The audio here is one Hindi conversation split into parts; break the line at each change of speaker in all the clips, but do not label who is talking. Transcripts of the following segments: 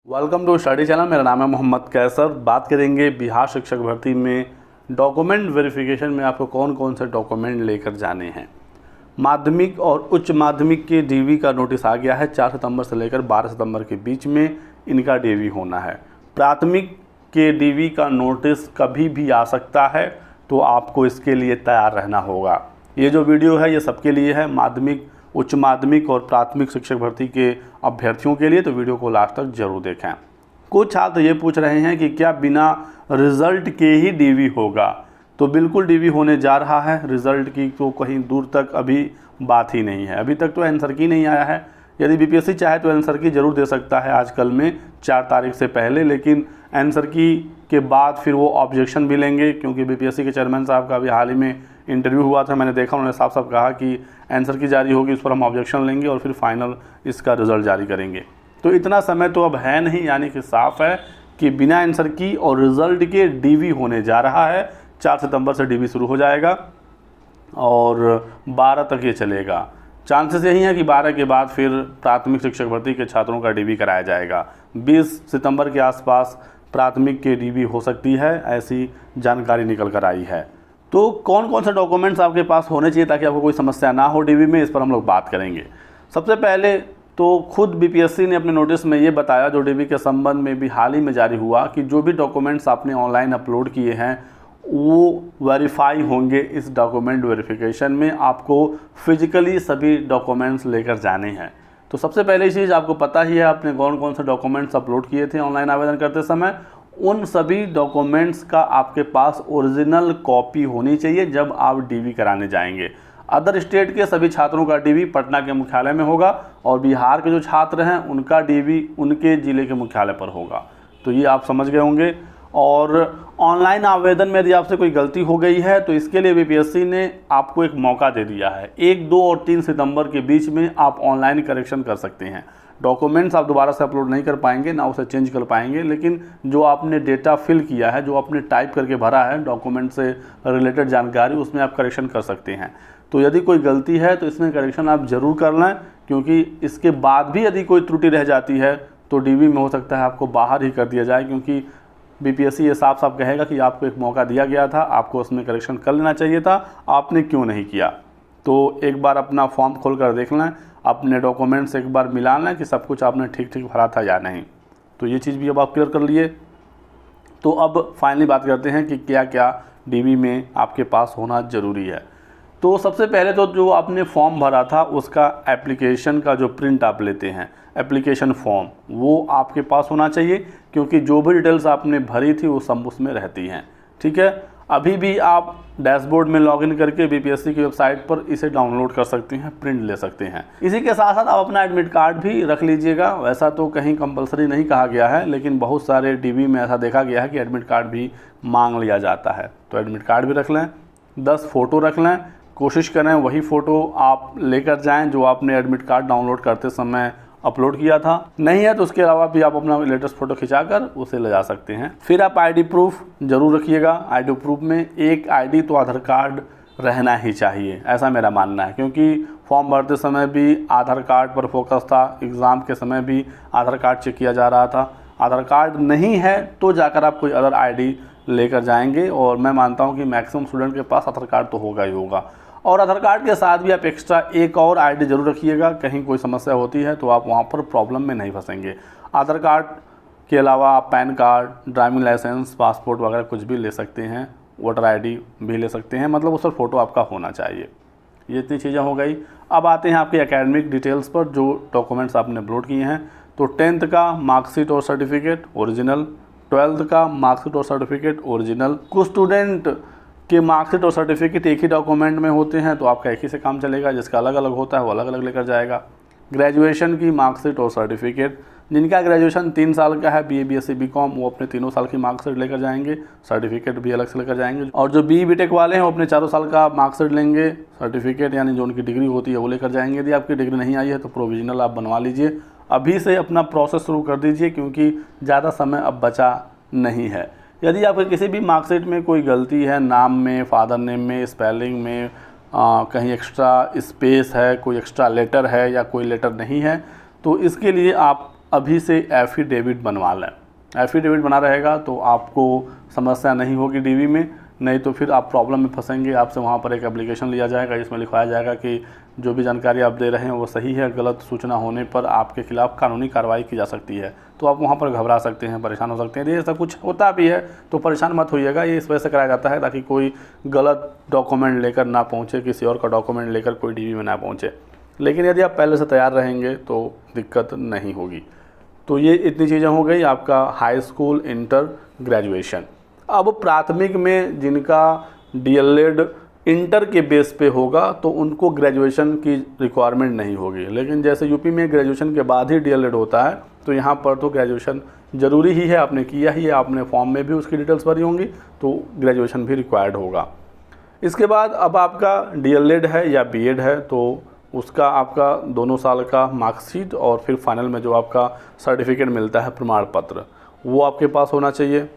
Welcome to study channel. मेरा नाम है मोहम्मद कैसर। बात करेंगे बिहार शिक्षक भर्ती में डॉक्यूमेंट वेरिफिकेशन में आपको कौन कौन से डॉक्यूमेंट लेकर जाने हैं। माध्यमिक और उच्च माध्यमिक के डीवी का नोटिस आ गया है। 4 सितंबर से लेकर 12 सितंबर के बीच में इनका डीवी होना है। प्राथमिक के डीवी का नोटिस कभी भी आ सकता है, तो आपको इसके लिए तैयार रहना होगा। ये जो वीडियो है ये सबके लिए है, माध्यमिक, उच्च माध्यमिक और प्राथमिक शिक्षक भर्ती के अभ्यर्थियों के लिए, तो वीडियो को लास्ट तक जरूर देखें। कुछ छात्र ये पूछ रहे हैं कि क्या बिना रिजल्ट के ही डीवी होगा, तो बिल्कुल डीवी होने जा रहा है। रिजल्ट की तो कहीं दूर तक अभी बात ही नहीं है। अभी तक तो आंसर की नहीं आया है। यदि बीपीएससी चाहे तो आंसर की जरूर दे सकता है आजकल में 4 तारीख से पहले, लेकिन आंसर की के बाद फिर वो ऑब्जेक्शन भी लेंगे, क्योंकि बीपीएससी के चेयरमैन साहब का अभी हाल ही में इंटरव्यू हुआ था, मैंने देखा, उन्होंने साफ साफ कहा कि आंसर की जारी होगी, उस पर हम ऑब्जेक्शन लेंगे और फिर फाइनल इसका रिजल्ट जारी करेंगे। तो इतना समय तो अब है नहीं, यानी कि साफ है कि बिना आंसर की और रिजल्ट के डीवी होने जा रहा है। 4 सितंबर से डीवी शुरू हो जाएगा और 12 तक ये चलेगा। चांसेस यही है कि 12 के बाद फिर प्राथमिक शिक्षक भर्ती के छात्रों का डीवी कराया जाएगा। 20 सितंबर के आसपास प्राथमिक के डीवी हो सकती है, ऐसी जानकारी निकल कर आई है। तो कौन कौन से डॉक्यूमेंट्स आपके पास होने चाहिए ताकि आपको कोई समस्या ना हो डीवी में, इस पर हम लोग बात करेंगे। सबसे पहले तो खुद बीपीएससी ने अपने नोटिस में ये बताया, जो डीवी के संबंध में भी हाल ही में जारी हुआ, कि जो भी डॉक्यूमेंट्स आपने ऑनलाइन अपलोड किए हैं वो वेरीफाई होंगे। इस डॉक्यूमेंट वेरिफिकेशन में आपको फिजिकली सभी डॉक्यूमेंट्स लेकर जाने हैं। तो सबसे पहली चीज़ आपको पता ही है आपने कौन कौन से डॉक्यूमेंट्स अपलोड किए थे ऑनलाइन आवेदन करते समय। उन सभी डॉक्यूमेंट्स का आपके पास ओरिजिनल कॉपी होनी चाहिए जब आप डीवी कराने जाएंगे। अदर स्टेट के सभी छात्रों का डीवी पटना के मुख्यालय में होगा और बिहार के जो छात्र हैं उनका डीवी उनके ज़िले के मुख्यालय पर होगा। तो ये आप समझ गए होंगे। और ऑनलाइन आवेदन में यदि आपसे कोई गलती हो गई है तो इसके लिए बीपीएससी ने आपको एक मौका दे दिया है। 1, 2 और 3 सितंबर के बीच में आप ऑनलाइन करेक्शन कर सकते हैं। डॉक्यूमेंट्स आप दोबारा से अपलोड नहीं कर पाएंगे, ना उसे चेंज कर पाएंगे, लेकिन जो आपने डेटा फिल किया है, जो आपने टाइप करके भरा है डॉक्यूमेंट से रिलेटेड जानकारी, उसमें आप करेक्शन कर सकते हैं। तो यदि कोई गलती है तो इसमें करेक्शन आप ज़रूर कर लें, क्योंकि इसके बाद भी यदि कोई त्रुटि रह जाती है तो डीवी में हो सकता है आपको बाहर ही कर दिया जाए, क्योंकि बीपीएससी ये साफ साफ कहेगा कि आपको एक मौका दिया गया था, आपको उसमें करेक्शन कर लेना चाहिए था, आपने क्यों नहीं किया। तो एक बार अपना फॉर्म खोल कर देख लें, अपने डॉक्यूमेंट्स एक बार मिला लें कि सब कुछ आपने ठीक ठीक भरा था या नहीं। तो ये चीज़ भी अब आप क्लियर कर लिए। तो अब फाइनली बात करते हैं कि क्या क्या डीवी में आपके पास होना ज़रूरी है। तो सबसे पहले तो जो आपने फॉर्म भरा था उसका एप्लीकेशन का जो प्रिंट आप लेते हैं, एप्लीकेशन फॉर्म, वो आपके पास होना चाहिए, क्योंकि जो भी डिटेल्स आपने भरी थी वो सब उसमें रहती हैं। ठीक है, अभी भी आप डैशबोर्ड में लॉगिन करके बीपीएससी की वेबसाइट पर इसे डाउनलोड कर सकते हैं, प्रिंट ले सकते हैं। इसी के साथ साथ आप अपना एडमिट कार्ड भी रख लीजिएगा। वैसा तो कहीं कंपलसरी नहीं कहा गया है, लेकिन बहुत सारे डीवी में ऐसा देखा गया है कि एडमिट कार्ड भी मांग लिया जाता है, तो एडमिट कार्ड भी रख लें। 10 फ़ोटो रख लें, कोशिश करें वही फ़ोटो आप लेकर जाएं जो आपने एडमिट कार्ड डाउनलोड करते समय अपलोड किया था। नहीं है तो उसके अलावा भी आप अपना लेटेस्ट फ़ोटो खिंचाकर उसे ले जा सकते हैं। फिर आप आईडी प्रूफ जरूर रखिएगा। आईडी प्रूफ में एक आईडी तो आधार कार्ड रहना ही चाहिए, ऐसा मेरा मानना है, क्योंकि फॉर्म भरते समय भी आधार कार्ड पर फोकस था, एग्ज़ाम के समय भी आधार कार्ड चेक किया जा रहा था। आधार कार्ड नहीं है तो जाकर आप कोई अदर आईडी लेकर जाएंगे, और मैं मानता हूँ कि मैक्सिमम स्टूडेंट के पास आधार कार्ड तो होगा ही होगा। और आधार कार्ड के साथ भी आप एक्स्ट्रा एक और आईडी जरूर रखिएगा, कहीं कोई समस्या होती है तो आप वहाँ पर प्रॉब्लम में नहीं फंसेंगे। आधार कार्ड के अलावा आप PAN card, driving licence, passport वगैरह कुछ भी ले सकते हैं, वोटर आईडी भी ले सकते हैं, मतलब उस पर फ़ोटो आपका होना चाहिए। ये इतनी चीज़ें हो गई। अब आते हैं आपके एकेडमिक डिटेल्स पर, जो डॉक्यूमेंट्स आपने अपलोड किए हैं। तो 10th का मार्कशीट और सर्टिफिकेट ओरिजिनल, 12th का मार्कशीट और सर्टिफिकेट ओरिजिनल। कुछ स्टूडेंट के मार्कशीट और सर्टिफिकेट एक ही डॉक्यूमेंट में होते हैं, तो आपका एक ही से काम चलेगा, जिसका अलग अलग होता है वो अलग अलग लेकर जाएगा। ग्रेजुएशन की मार्कशीट और सर्टिफिकेट, जिनका ग्रेजुएशन 3 साल का है, बीए, बीएससी, बीकॉम, वो अपने 3 साल की मार्कशीट लेकर जाएंगे, सर्टिफिकेट भी अलग से लेकर जाएंगे। और जो बीई बीटेक वाले हैं वो अपने 4 साल का मार्कशीट लेंगे, सर्टिफिकेट यानी जो उनकी डिग्री होती है वो लेकर जाएंगे। यदि आपकी डिग्री नहीं आई है तो प्रोविजनल आप बनवा लीजिए। अभी से अपना प्रोसेस शुरू कर दीजिए, क्योंकि ज़्यादा समय अब बचा नहीं है। यदि आपके किसी भी मार्कशीट में कोई गलती है, नाम में, फादर नेम में, स्पेलिंग में, कहीं एक्स्ट्रा स्पेस है, कोई एक्स्ट्रा लेटर है या कोई लेटर नहीं है, तो इसके लिए आप अभी से एफिडेविट बनवा लें। एफिडेविट बना रहेगा तो आपको समस्या नहीं होगी डीवी में, नहीं तो फिर आप प्रॉब्लम में फंसेंगे। आपसे वहाँ पर एक एप्लीकेशन लिया जाएगा जिसमें लिखवाया जाएगा कि जो भी जानकारी आप दे रहे हैं वो सही है, गलत सूचना होने पर आपके खिलाफ़ कानूनी कार्रवाई की जा सकती है। तो आप वहाँ पर घबरा सकते हैं, परेशान हो सकते हैं। ये सब कुछ होता भी है तो परेशान मत होइएगा, ये इस वजह से कराया जाता है ताकि कोई गलत डॉक्यूमेंट लेकर ना पहुँचे, किसी और का डॉक्यूमेंट लेकर कोई डीवी में ना पहुँचे। लेकिन यदि आप पहले से तैयार रहेंगे तो दिक्कत नहीं होगी। तो ये इतनी चीज़ें हो गई आपका हाई स्कूल, इंटर, ग्रेजुएशन। अब प्राथमिक में जिनका डीएलएड इंटर के बेस पे होगा तो उनको ग्रेजुएशन की रिक्वायरमेंट नहीं होगी। लेकिन जैसे यूपी में ग्रेजुएशन के बाद ही डीएलएड होता है तो यहाँ पर तो ग्रेजुएशन ज़रूरी ही है, आपने किया ही है, आपने फॉर्म में भी उसकी डिटेल्स भरी होंगी तो ग्रेजुएशन भी रिक्वायर्ड होगा। इसके बाद अब आपका डीएलएड है या बीएड है तो उसका आपका 2 साल का मार्कशीट और फिर फाइनल में जो आपका सर्टिफिकेट मिलता है, प्रमाण पत्र, वो आपके पास होना चाहिए।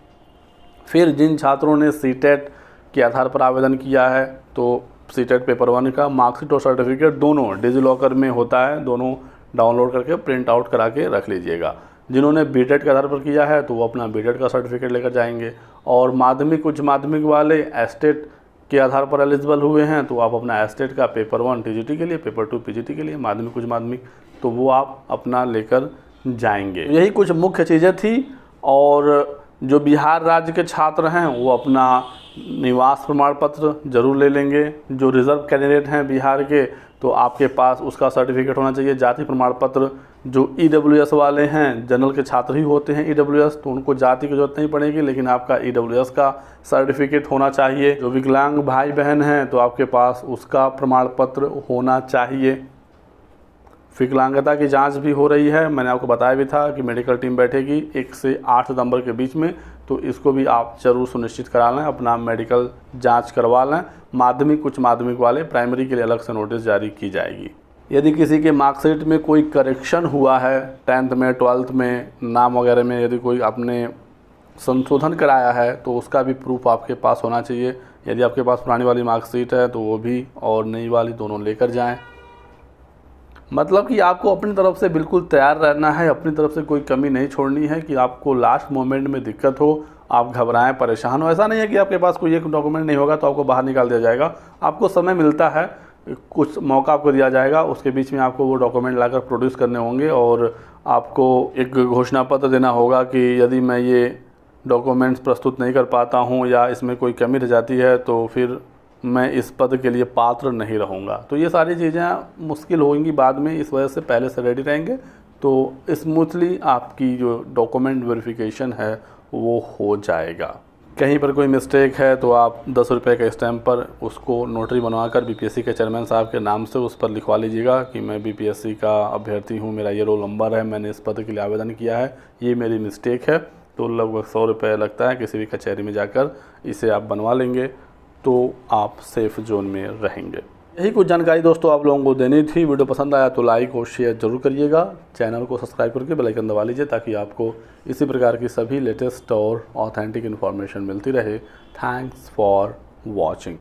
फिर जिन छात्रों ने सीटेट के आधार पर आवेदन किया है तो सीटेट पेपर 1 का मार्कशीट और सर्टिफिकेट दोनों डिजिलॉकर में होता है, दोनों डाउनलोड करके प्रिंट आउट करा के रख लीजिएगा। जिन्होंने बीटेट के आधार पर किया है तो वो अपना बीटेट का सर्टिफिकेट लेकर जाएंगे। और माध्यमिक, उच्च माध्यमिक वाले एस्टेट के आधार पर एलिजिबल हुए हैं तो आप अपना एस्टेट का पेपर 1 टीजीटी के लिए, पेपर 2 पीजीटी के लिए, माध्यमिक, उच्च माध्यमिक, तो वो आप अपना लेकर जाएंगे। यही कुछ मुख्य चीज़ें थी। और जो बिहार राज्य के छात्र हैं वो अपना निवास प्रमाण पत्र जरूर ले लेंगे। जो रिज़र्व कैंडिडेट हैं बिहार के तो आपके पास उसका सर्टिफिकेट होना चाहिए। जाति प्रमाण पत्र, जो ईडब्ल्यूएस वाले हैं, जनरल के छात्र ही होते हैं ईडब्ल्यूएस, तो उनको जाति की जरूरत नहीं पड़ेगी, लेकिन आपका ईडब्ल्यूएस का सर्टिफिकेट होना चाहिए। जो विकलांग भाई बहन हैं तो आपके पास उसका प्रमाण पत्र होना चाहिए। विकलांगता की जांच भी हो रही है, मैंने आपको बताया भी था कि मेडिकल टीम बैठेगी 1 से 8 सितंबर के बीच में, तो इसको भी आप ज़रूर सुनिश्चित करा लें, अपना मेडिकल जांच करवा लें। माध्यमिक, उच्च माध्यमिक वाले, प्राइमरी के लिए अलग से नोटिस जारी की जाएगी। यदि किसी के मार्कशीट में कोई करेक्शन हुआ है, 10th में, 12th में, नाम वगैरह में यदि कोई आपने संशोधन कराया है तो उसका भी प्रूफ आपके पास होना चाहिए। यदि आपके पास पुरानी वाली मार्कशीट है तो वो भी और नई वाली दोनों लेकर जाएं। मतलब कि आपको अपनी तरफ से बिल्कुल तैयार रहना है, अपनी तरफ से कोई कमी नहीं छोड़नी है कि आपको लास्ट मोमेंट में दिक्कत हो, आप घबराएं, परेशान हो। ऐसा नहीं है कि आपके पास कोई एक डॉक्यूमेंट नहीं होगा तो आपको बाहर निकाल दिया जाएगा। आपको समय मिलता है, कुछ मौका आपको दिया जाएगा, उसके बीच में आपको वो डॉक्यूमेंट लाकर प्रोड्यूस करने होंगे और आपको एक घोषणा पत्र देना होगा कि यदि मैं ये डॉक्यूमेंट्स प्रस्तुत नहीं कर पाता हूँ या इसमें कोई कमी रह जाती है तो फिर मैं इस पद के लिए पात्र नहीं रहूँगा। तो ये सारी चीज़ें मुश्किल होंगी बाद में, इस वजह से पहले से रेडी रहेंगे तो स्मूथली आपकी जो डॉक्यूमेंट वेरिफिकेशन है वो हो जाएगा। कहीं पर कोई मिस्टेक है तो आप 10 रुपये के स्टैम्प पर उसको नोटरी बनवाकर बीपीएससी के चेयरमैन साहब के नाम से उस पर लिखवा लीजिएगा कि मैं बीपीएससी का अभ्यर्थी हूँ, मेरा ये रोल नंबर है, मैंने इस पद के लिए आवेदन किया है, ये मेरी मिस्टेक है। तो लगभग 100 रुपये लगता है, किसी भी कचहरी में जाकर इसे आप बनवा लेंगे तो आप सेफ जोन में रहेंगे। यही कुछ जानकारी दोस्तों आप लोगों को देनी थी। वीडियो पसंद आया तो लाइक और शेयर जरूर करिएगा। चैनल को सब्सक्राइब करके बेल आइकन दबा लीजिए ताकि आपको इसी प्रकार की सभी लेटेस्ट और ऑथेंटिक इन्फॉर्मेशन मिलती रहे। Thanks for watching.